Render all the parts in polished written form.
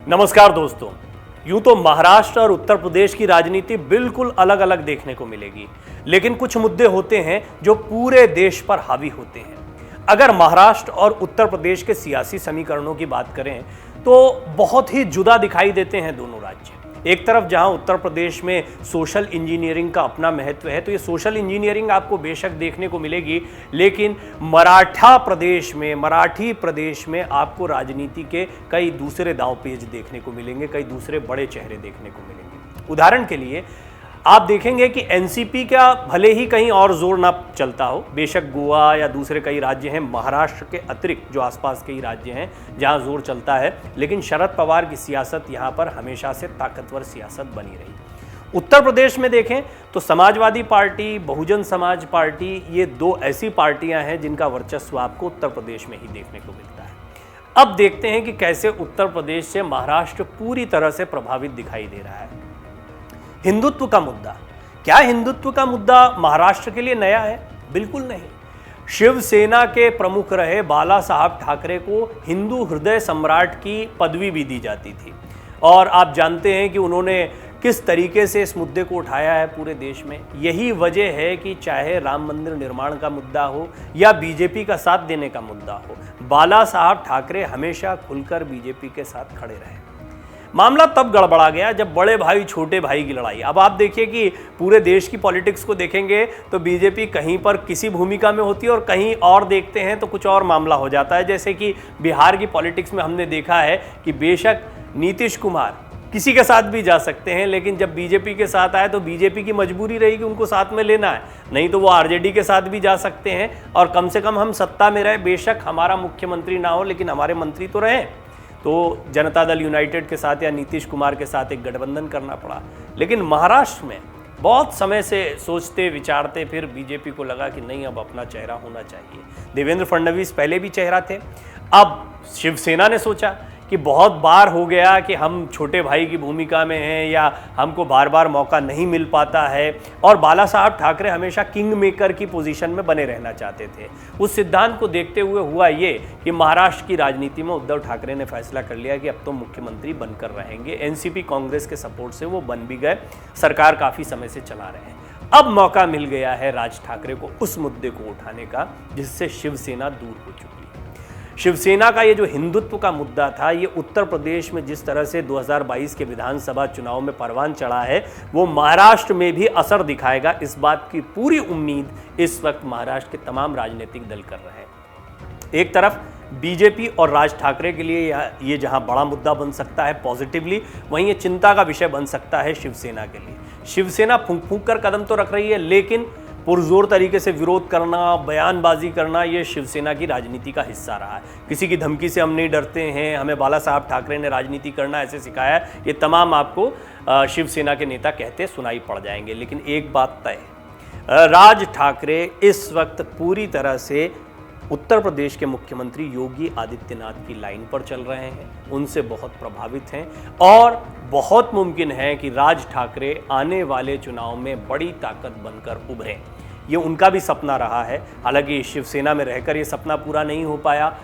नमस्कार दोस्तों। यूं तो महाराष्ट्र और उत्तर प्रदेश की राजनीति बिल्कुल अलग अलग देखने को मिलेगी, लेकिन कुछ मुद्दे होते हैं जो पूरे देश पर हावी होते हैं। अगर महाराष्ट्र और उत्तर प्रदेश के सियासी समीकरणों की बात करें तो बहुत ही जुदा दिखाई देते हैं दोनों राज्य। एक तरफ जहां उत्तर प्रदेश में सोशल इंजीनियरिंग का अपना महत्व है, तो ये सोशल इंजीनियरिंग आपको बेशक देखने को मिलेगी, लेकिन मराठी प्रदेश में आपको राजनीति के कई दूसरे दांवपेच देखने को मिलेंगे, कई दूसरे बड़े चेहरे देखने को मिलेंगे। उदाहरण के लिए आप देखेंगे कि एनसीपी का भले ही कहीं और जोर ना चलता हो, बेशक गोवा या दूसरे कई राज्य हैं महाराष्ट्र के अतिरिक्त जो आसपास के ही राज्य हैं जहां जोर चलता है, लेकिन शरद पवार की सियासत यहां पर हमेशा से ताकतवर सियासत बनी रही। उत्तर प्रदेश में देखें तो समाजवादी पार्टी, बहुजन समाज पार्टी, ये दो ऐसी पार्टियां हैं जिनका वर्चस्व आपको उत्तर प्रदेश में ही देखने को मिलता है। अब देखते हैं कि कैसे उत्तर प्रदेश से महाराष्ट्र पूरी तरह से प्रभावित दिखाई दे रहा है। हिंदुत्व का मुद्दा, क्या हिंदुत्व का मुद्दा महाराष्ट्र के लिए नया है? बिल्कुल नहीं। शिवसेना के प्रमुख रहे बाला साहब ठाकरे को हिंदू हृदय सम्राट की पदवी भी दी जाती थी, और आप जानते हैं कि उन्होंने किस तरीके से इस मुद्दे को उठाया है पूरे देश में। यही वजह है कि चाहे राम मंदिर निर्माण का मुद्दा हो या बीजेपी का साथ देने का मुद्दा हो, बाला साहब ठाकरे हमेशा खुलकर बीजेपी के साथ खड़े रहे। मामला तब गड़बड़ा गया जब बड़े भाई छोटे भाई की लड़ाई। अब आप देखिए कि पूरे देश की पॉलिटिक्स को देखेंगे तो बीजेपी कहीं पर किसी भूमिका में होती है और कहीं और देखते हैं तो कुछ और मामला हो जाता है। जैसे कि बिहार की पॉलिटिक्स में हमने देखा है कि बेशक नीतीश कुमार किसी के साथ भी जा सकते हैं, लेकिन जब बीजेपी के साथ आए तो बीजेपी की मजबूरी रही कि उनको साथ में लेना है, नहीं तो वो आरजेडी के साथ भी जा सकते हैं और कम से कम हम सत्ता में रहे। बेशक हमारा मुख्यमंत्री ना हो, लेकिन हमारे मंत्री तो रहें। तो जनता दल यूनाइटेड के साथ या नीतीश कुमार के साथ एक गठबंधन करना पड़ा। लेकिन महाराष्ट्र में बहुत समय से सोचते विचारते फिर बीजेपी को लगा कि नहीं, अब अपना चेहरा होना चाहिए। देवेंद्र फडणवीस पहले भी चेहरा थे। अब शिवसेना ने सोचा कि बहुत बार हो गया कि हम छोटे भाई की भूमिका में हैं या हमको बार बार मौका नहीं मिल पाता है, और बाला साहब ठाकरे हमेशा किंग मेकर की पोजीशन में बने रहना चाहते थे। उस सिद्धांत को देखते हुए हुआ ये कि महाराष्ट्र की राजनीति में उद्धव ठाकरे ने फैसला कर लिया कि अब तो मुख्यमंत्री बनकर रहेंगे। एनसीपी कांग्रेस के सपोर्ट से वो बन भी गए, सरकार काफ़ी समय से चला रहे हैं। अब मौका मिल गया है राज ठाकरे को उस मुद्दे को उठाने का जिससे शिवसेना दूर हो चुकी है। शिवसेना का ये जो हिंदुत्व का मुद्दा था, ये उत्तर प्रदेश में जिस तरह से 2022 के विधानसभा चुनाव में परवान चढ़ा है, वो महाराष्ट्र में भी असर दिखाएगा। इस बात की पूरी उम्मीद इस वक्त महाराष्ट्र के तमाम राजनीतिक दल कर रहे हैं। एक तरफ बीजेपी और राज ठाकरे के लिए ये जहां बड़ा मुद्दा बन सकता है पॉजिटिवली, वहीं ये चिंता का विषय बन सकता है शिवसेना के लिए। शिवसेना फूंक फूंक कर कदम तो रख रही है, लेकिन पुरजोर तरीके से विरोध करना, बयानबाजी करना, ये शिवसेना की राजनीति का हिस्सा रहा है। किसी की धमकी से हम नहीं डरते हैं, हमें बाला साहब ठाकरे ने राजनीति करना ऐसे सिखाया है, ये तमाम आपको शिवसेना के नेता कहते सुनाई पड़ जाएंगे। लेकिन एक बात तय है, राज ठाकरे इस वक्त पूरी तरह से उत्तर प्रदेश के मुख्यमंत्री योगी आदित्यनाथ की लाइन पर चल रहे हैं, उनसे बहुत प्रभावित हैं, और बहुत मुमकिन है कि राज ठाकरे आने वाले चुनाव में बड़ी ताकत बनकर उभरें। ये उनका भी सपना रहा है। हालांकि शिवसेना में रहकर ये सपना पूरा नहीं हो पाया,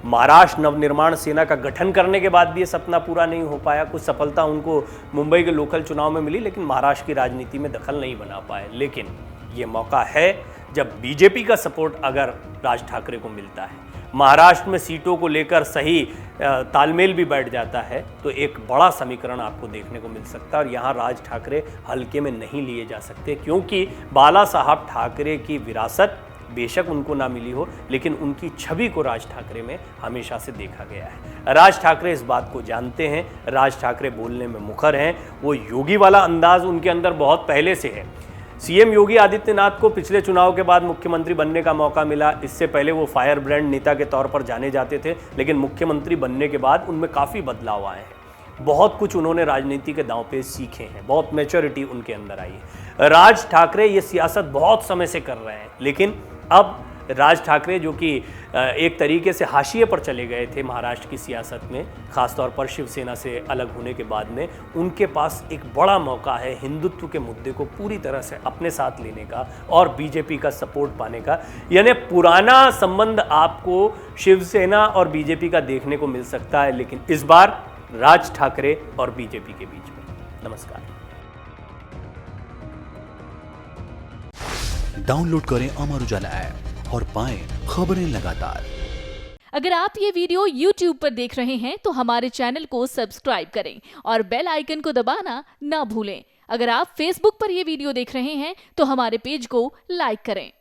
महाराष्ट्र नवनिर्माण सेना का गठन करने के बाद भी ये सपना पूरा नहीं हो पाया। कुछ सफलता उनको मुंबई के लोकल चुनाव में मिली, लेकिन महाराष्ट्र की राजनीति में दखल नहीं बना पाए। लेकिन ये मौका है जब बीजेपी का सपोर्ट अगर राज ठाकरे को मिलता है, महाराष्ट्र में सीटों को लेकर सही तालमेल भी बैठ जाता है, तो एक बड़ा समीकरण आपको देखने को मिल सकता है। और यहाँ राज ठाकरे हल्के में नहीं लिए जा सकते, क्योंकि बाला साहब ठाकरे की विरासत बेशक उनको ना मिली हो, लेकिन उनकी छवि को राज ठाकरे में हमेशा से देखा गया है। राज ठाकरे इस बात को जानते हैं, राज ठाकरे बोलने में मुखर हैं। वो योगी वाला अंदाज उनके अंदर बहुत पहले से है। सीएम योगी आदित्यनाथ को पिछले चुनाव के बाद मुख्यमंत्री बनने का मौका मिला। इससे पहले वो फायर ब्रांड नेता के तौर पर जाने जाते थे, लेकिन मुख्यमंत्री बनने के बाद उनमें काफ़ी बदलाव आए हैं। बहुत कुछ उन्होंने राजनीति के दांव पे सीखे हैं, बहुत मैच्योरिटी उनके अंदर आई है। राज ठाकरे ये सियासत बहुत समय से कर रहे हैं, लेकिन अब राज ठाकरे जो कि एक तरीके से हाशिए पर चले गए थे महाराष्ट्र की सियासत में, खासतौर पर शिवसेना से अलग होने के बाद में, उनके पास एक बड़ा मौका है हिंदुत्व के मुद्दे को पूरी तरह से अपने साथ लेने का और बीजेपी का सपोर्ट पाने का। यानी पुराना संबंध आपको शिवसेना और बीजेपी का देखने को मिल सकता है, लेकिन इस बार राज ठाकरे और बीजेपी के बीच में। नमस्कार। डाउनलोड करें अमर उजाला ऐप और पाएं खबरें लगातार। अगर आप ये वीडियो YouTube पर देख रहे हैं तो हमारे चैनल को सब्सक्राइब करें और बेल आइकन को दबाना ना भूलें। अगर आप Facebook पर ये वीडियो देख रहे हैं तो हमारे पेज को लाइक करें।